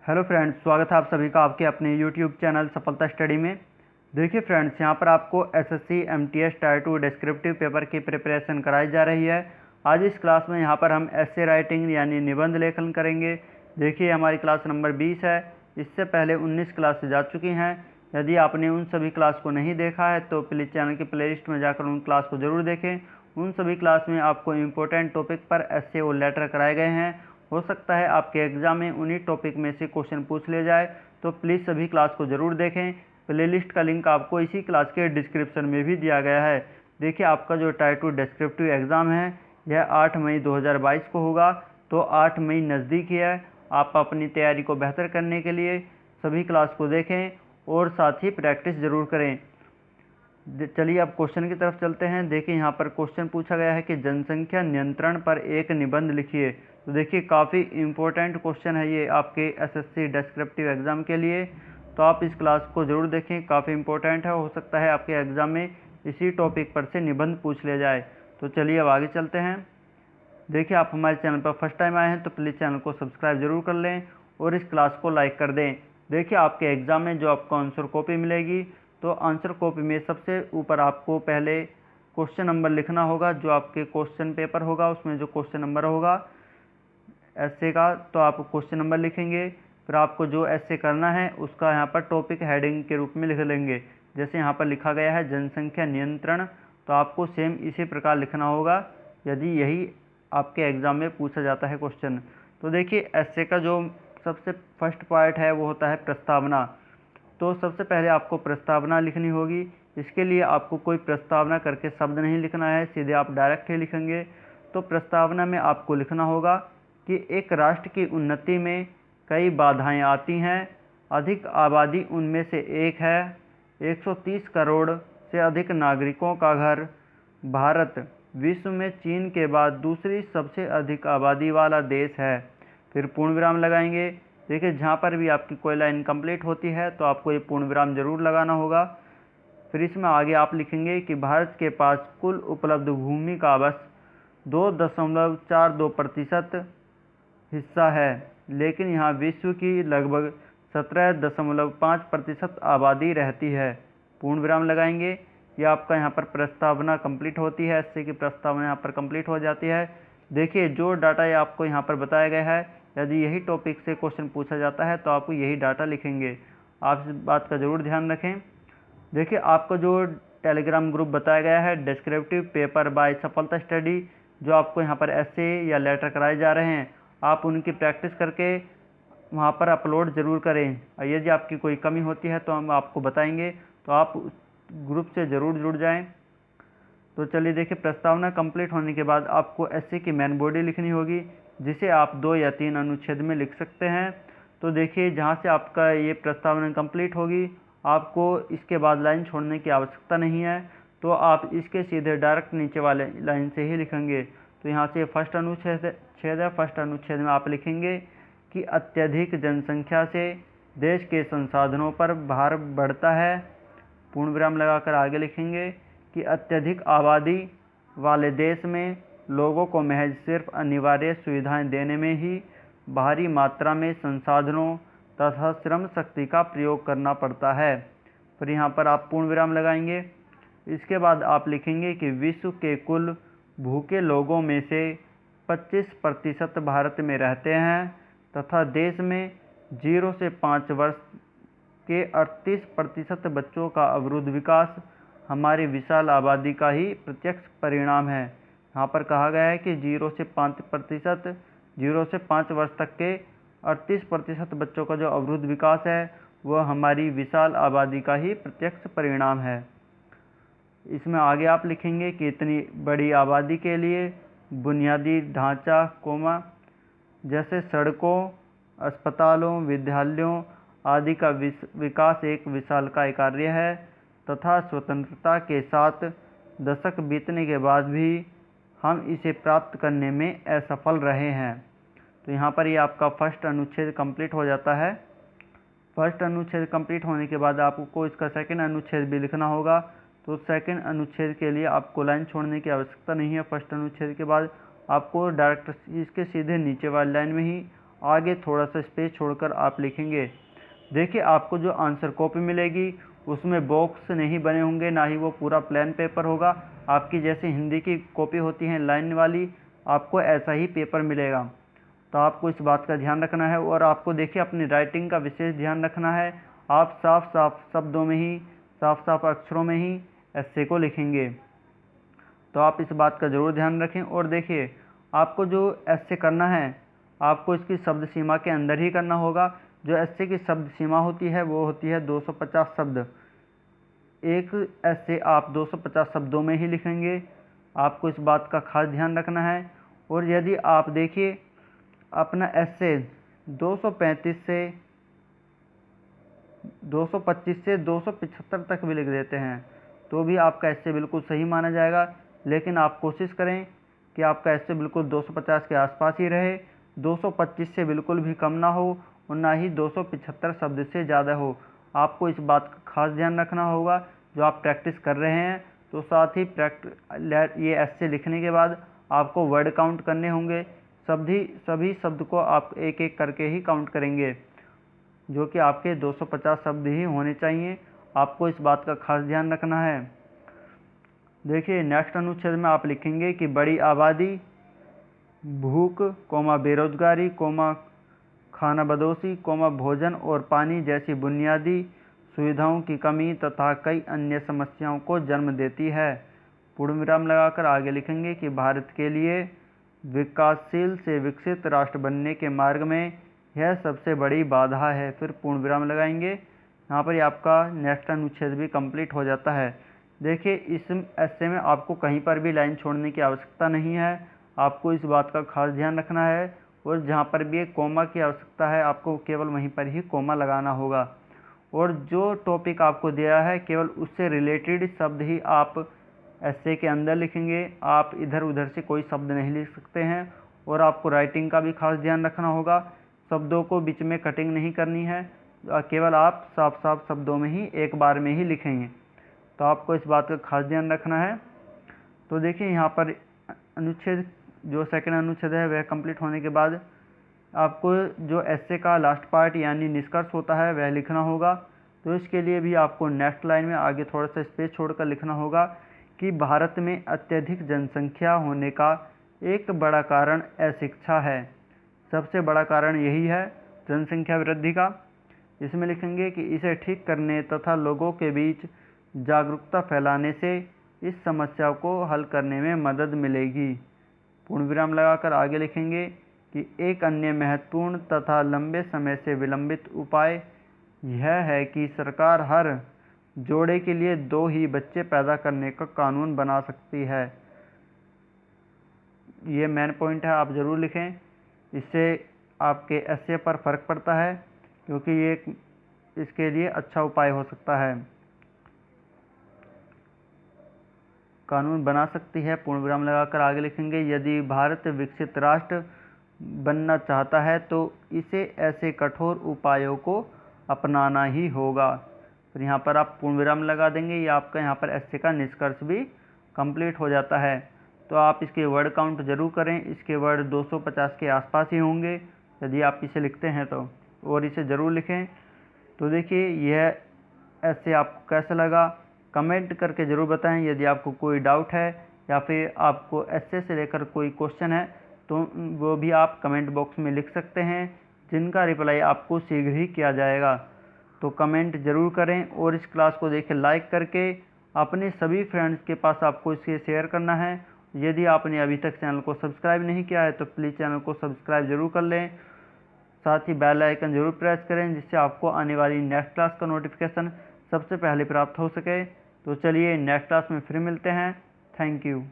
Hello friends, स्वागत है आप सभी का आपके अपने यूट्यूब चैनल सफलता स्टडी में। देखिए फ्रेंड्स, यहाँ पर आपको SSC MTS tyre 2 descriptive paper की प्रिपरेशन कराई जा रही है। आज इस क्लास में यहाँ पर हम एसे राइटिंग यानी निबंध लेखन करेंगे। देखिए हमारी क्लास नंबर 20 है। इससे पहले 19 क्लास जा चुकी हैं। यदि आपने उन सभी क्लास को नहीं देखा है तो प्लीज़ चैनल की प्लेलिस्ट में जाकर उन क्लास को ज़रूर देखें। उन सभी क्लास में आपको इम्पोर्टेंट टॉपिक पर एसे और लेटर कराए गए हैं। हो सकता है आपके एग्ज़ाम में उन्हीं टॉपिक में से क्वेश्चन पूछ ले जाए, तो प्लीज़ सभी क्लास को ज़रूर देखें। प्लेलिस्ट का लिंक आपको इसी क्लास के डिस्क्रिप्शन में भी दिया गया है। देखिए आपका जो टायर 2 डिस्क्रिप्टिव एग्ज़ाम है यह 8 मई 2022 को होगा, तो 8 मई नज़दीक ही है। आप अपनी तैयारी को बेहतर करने के लिए सभी क्लास को देखें और साथ ही प्रैक्टिस ज़रूर करें। चलिए अब क्वेश्चन की तरफ चलते हैं। देखिए यहाँ पर क्वेश्चन पूछा गया है कि जनसंख्या नियंत्रण पर एक निबंध लिखिए। तो देखिए काफ़ी इम्पोर्टेंट क्वेश्चन है ये आपके एसएससी डिस्क्रिप्टिव एग्ज़ाम के लिए, तो आप इस क्लास को ज़रूर देखें। काफ़ी इम्पोर्टेंट है, हो सकता है आपके एग्ज़ाम में इसी टॉपिक पर से निबंध पूछ लिया जाए। तो चलिए अब आगे चलते हैं। देखिए आप हमारे चैनल पर फर्स्ट टाइम आए हैं तो प्लीज़ चैनल को सब्सक्राइब ज़रूर कर लें और इस क्लास को लाइक कर दें। देखिए आपके एग्ज़ाम में जो आपको आंसर कॉपी मिलेगी, तो आंसर कॉपी में सबसे ऊपर आपको पहले क्वेश्चन नंबर लिखना होगा। जो आपके क्वेश्चन पेपर होगा उसमें जो क्वेश्चन नंबर होगा ऐसे का, तो आप क्वेश्चन नंबर लिखेंगे। फिर आपको जो ऐसे करना है उसका यहाँ पर टॉपिक हेडिंग के रूप में लिख लेंगे। जैसे यहाँ पर लिखा गया है जनसंख्या नियंत्रण, तो आपको सेम इसी प्रकार लिखना होगा यदि यही आपके एग्ज़ाम में पूछा जाता है क्वेश्चन। तो देखिए ऐसे का जो सबसे फर्स्ट पार्ट है वो होता है प्रस्तावना। तो सबसे पहले आपको प्रस्तावना लिखनी होगी। इसके लिए आपको कोई प्रस्तावना करके शब्द नहीं लिखना है, सीधे आप डायरेक्ट ही लिखेंगे। तो प्रस्तावना में आपको लिखना होगा कि एक राष्ट्र की उन्नति में कई बाधाएं आती हैं। अधिक आबादी उनमें से एक है। 130 करोड़ से अधिक नागरिकों का घर भारत विश्व में चीन के बाद दूसरी सबसे अधिक आबादी वाला देश है। फिर पूर्ण विराम लगाएंगे। देखिए जहाँ पर भी आपकी कोई लाइन कंप्लीट होती है तो आपको ये पूर्ण विराम जरूर लगाना होगा। फिर इसमें आगे आप लिखेंगे कि भारत के पास कुल उपलब्ध भूमि का बस 2.42% हिस्सा है, लेकिन यहाँ विश्व की लगभग 17.5% आबादी रहती है। पूर्ण विराम लगाएंगे। ये आपका यहाँ पर प्रस्तावना कंप्लीट होती है। ऐसे की प्रस्तावना यहाँ पर कंप्लीट हो जाती है। देखिए जो डाटा ये आपको यहाँ पर बताया गया है, यदि यही टॉपिक से क्वेश्चन पूछा जाता है तो आपको यही डाटा लिखेंगे। आप इस बात का ज़रूर ध्यान रखें। देखिए आपको जो टेलीग्राम ग्रुप बताया गया है डिस्क्रिप्टिव पेपर बाय सफलता स्टडी, जो आपको यहाँ पर ऐसे या लेटर कराए जा रहे हैं, आप उनकी प्रैक्टिस करके वहाँ पर अपलोड ज़रूर करें। यदि आपकी कोई कमी होती है तो हम आपको बताएंगे, तो आप ग्रुप से ज़रूर जुड़ जाएं। तो चलिए देखिए प्रस्तावना कंप्लीट होने के बाद आपको एसे की मेन बॉडी लिखनी होगी, जिसे आप 2 या 3 अनुच्छेद में लिख सकते हैं। तो देखिए जहाँ से आपका ये प्रस्तावना कंप्लीट होगी, आपको इसके बाद लाइन छोड़ने की आवश्यकता नहीं है, तो आप इसके सीधे डायरेक्ट नीचे वाले लाइन से ही लिखेंगे। तो यहाँ से फर्स्ट अनुच्छेद है। फर्स्ट अनुच्छेद में आप लिखेंगे कि अत्यधिक जनसंख्या से देश के संसाधनों पर भार बढ़ता है। पूर्ण विराम लगाकर आगे लिखेंगे कि अत्यधिक आबादी वाले देश में लोगों को महज सिर्फ अनिवार्य सुविधाएं देने में ही भारी मात्रा में संसाधनों तथा श्रम शक्ति का प्रयोग करना पड़ता है। फिर यहाँ पर आप पूर्ण विराम लगाएंगे। इसके बाद आप लिखेंगे कि विश्व के कुल भूखे लोगों में से 25% भारत में रहते हैं तथा देश में 0 से 5 वर्ष के 38% बच्चों का अवरुद्ध विकास हमारी विशाल आबादी का ही प्रत्यक्ष परिणाम है। यहाँ पर कहा गया है कि 0 से 5 वर्ष तक के 38% बच्चों का जो अवरुद्ध विकास है वह हमारी विशाल आबादी का ही प्रत्यक्ष परिणाम है। इसमें आगे आप लिखेंगे कि इतनी बड़ी आबादी के लिए बुनियादी ढांचा जैसे सड़कों, अस्पतालों, विद्यालयों आदि का विकास एक विशालकाय कार्य है तथा स्वतंत्रता के 7 दशक बीतने के बाद भी हम इसे प्राप्त करने में असफल रहे हैं। तो यहाँ पर ये आपका फर्स्ट अनुच्छेद कंप्लीट हो जाता है। फर्स्ट अनुच्छेद कंप्लीट होने के बाद आपको इसका सेकंड अनुच्छेद भी लिखना होगा। तो सेकंड अनुच्छेद के लिए आपको लाइन छोड़ने की आवश्यकता नहीं है। फर्स्ट अनुच्छेद के बाद आपको डायरेक्ट इसके सीधे नीचे वाली लाइन में ही आगे थोड़ा सा स्पेस छोड़कर आप लिखेंगे। देखिए आपको जो आंसर कॉपी मिलेगी उसमें बॉक्स नहीं बने होंगे, ना ही वो पूरा प्लेन पेपर होगा। आपकी जैसे हिंदी की कॉपी होती है लाइन वाली, आपको ऐसा ही पेपर मिलेगा। तो आपको इस बात का ध्यान रखना है। और आपको देखिए अपनी राइटिंग का विशेष ध्यान रखना है। आप साफ साफ शब्दों में ही, साफ साफ अक्षरों में ही एस्से को लिखेंगे। तो आप इस बात का ज़रूर ध्यान रखें। और देखिए आपको जो एस्से करना है आपको इसकी शब्द सीमा के अंदर ही करना होगा। जो एस्से की शब्द सीमा होती है वो होती है 250 शब्द। एक एस्से आप 250 शब्दों में ही लिखेंगे। आपको इस बात का खास ध्यान रखना है। और यदि आप देखिए अपना एस्से 225 से 275 तक भी लिख देते हैं तो भी आपका एस्से बिल्कुल सही माना जाएगा। लेकिन आप कोशिश करें कि आपका एस्से बिल्कुल 250 के आसपास ही रहे, 225 से बिल्कुल भी कम ना हो और ना ही 275 शब्द से ज़्यादा हो। आपको इस बात का खास ध्यान रखना होगा जो आप प्रैक्टिस कर रहे हैं। तो साथ ही ये एस्से लिखने के बाद आपको वर्ड काउंट करने होंगे। सभी शब्द को आप एक एक करके ही काउंट करेंगे, जो कि आपके 250 शब्द ही होने चाहिए। आपको इस बात का खास ध्यान रखना है। देखिए नेक्स्ट अनुच्छेद में आप लिखेंगे कि बड़ी आबादी, भूख, बेरोजगारी, खानाबदोशी, भोजन और पानी जैसी बुनियादी सुविधाओं की कमी तथा कई अन्य समस्याओं को जन्म देती है। पूर्ण विराम लगाकर आगे लिखेंगे कि भारत के लिए विकासशील से विकसित राष्ट्र बनने के मार्ग में यह सबसे बड़ी बाधा है। फिर पूर्ण विराम लगाएंगे। यहाँ पर आपका नेक्स्ट अनुच्छेद भी कंप्लीट हो जाता है। देखिए इस एस्से में आपको कहीं पर भी लाइन छोड़ने की आवश्यकता नहीं है। आपको इस बात का खास ध्यान रखना है। और जहाँ पर भी एक कोमा की आवश्यकता है आपको केवल वहीं पर ही कोमा लगाना होगा। और जो टॉपिक आपको दिया है केवल उससे रिलेटेड शब्द ही आप एस्से के अंदर लिखेंगे। आप इधर उधर से कोई शब्द नहीं लिख सकते हैं। और आपको राइटिंग का भी खास ध्यान रखना होगा। शब्दों को बीच में कटिंग नहीं करनी है, केवल आप साफ साफ शब्दों में ही एक बार में ही लिखेंगे। तो आपको इस बात का खास ध्यान रखना है। तो देखिए यहाँ पर अनुच्छेद जो सेकंड अनुच्छेद है वह कंप्लीट होने के बाद आपको जो एस्से का लास्ट पार्ट यानी निष्कर्ष होता है वह लिखना होगा। तो इसके लिए भी आपको नेक्स्ट लाइन में आगे थोड़ा सा स्पेस छोड़कर लिखना होगा कि भारत में अत्यधिक जनसंख्या होने का एक बड़ा कारण अशिक्षा है। सबसे बड़ा कारण यही है जनसंख्या वृद्धि का। इसमें लिखेंगे कि इसे ठीक करने तथा लोगों के बीच जागरूकता फैलाने से इस समस्या को हल करने में मदद मिलेगी। पूर्ण विराम लगाकर आगे लिखेंगे कि एक अन्य महत्वपूर्ण तथा लंबे समय से विलंबित उपाय यह है कि सरकार हर जोड़े के लिए 2 ही बच्चे पैदा करने का कानून बना सकती है। ये मेन पॉइंट है, आप ज़रूर लिखें। इससे आपके एस्से पर फ़र्क पड़ता है क्योंकि ये इसके लिए अच्छा उपाय हो सकता है। कानून बना सकती है। पूर्ण विराम लगाकर आगे लिखेंगे यदि भारत विकसित राष्ट्र बनना चाहता है तो इसे ऐसे कठोर उपायों को अपनाना ही होगा। फिर यहाँ पर आप पूर्ण विराम लगा देंगे। ये आपका यहाँ पर एस्से का निष्कर्ष भी कंप्लीट हो जाता है। तो आप इसके वर्ड काउंट जरूर करें। इसके वर्ड 250 के आसपास ही होंगे यदि आप इसे लिखते हैं तो, और इसे ज़रूर लिखें। तो देखिए यह एस्से आपको कैसा लगा कमेंट करके ज़रूर बताएं। यदि आपको कोई डाउट है या फिर आपको एस्से से लेकर कोई क्वेश्चन है तो वो भी आप कमेंट बॉक्स में लिख सकते हैं, जिनका रिप्लाई आपको शीघ्र ही किया जाएगा। तो कमेंट ज़रूर करें और इस क्लास को देखें लाइक करके अपने सभी फ्रेंड्स के पास आपको इसे शेयर करना है। यदि आपने अभी तक चैनल को सब्सक्राइब नहीं किया है तो प्लीज़ चैनल को सब्सक्राइब जरूर कर लें। साथ ही बेल आइकन जरूर प्रेस करें जिससे आपको आने वाली नेक्स्ट क्लास का नोटिफिकेशन सबसे पहले प्राप्त हो सके। तो चलिए नेक्स्ट क्लास में फिर मिलते हैं। Thank you.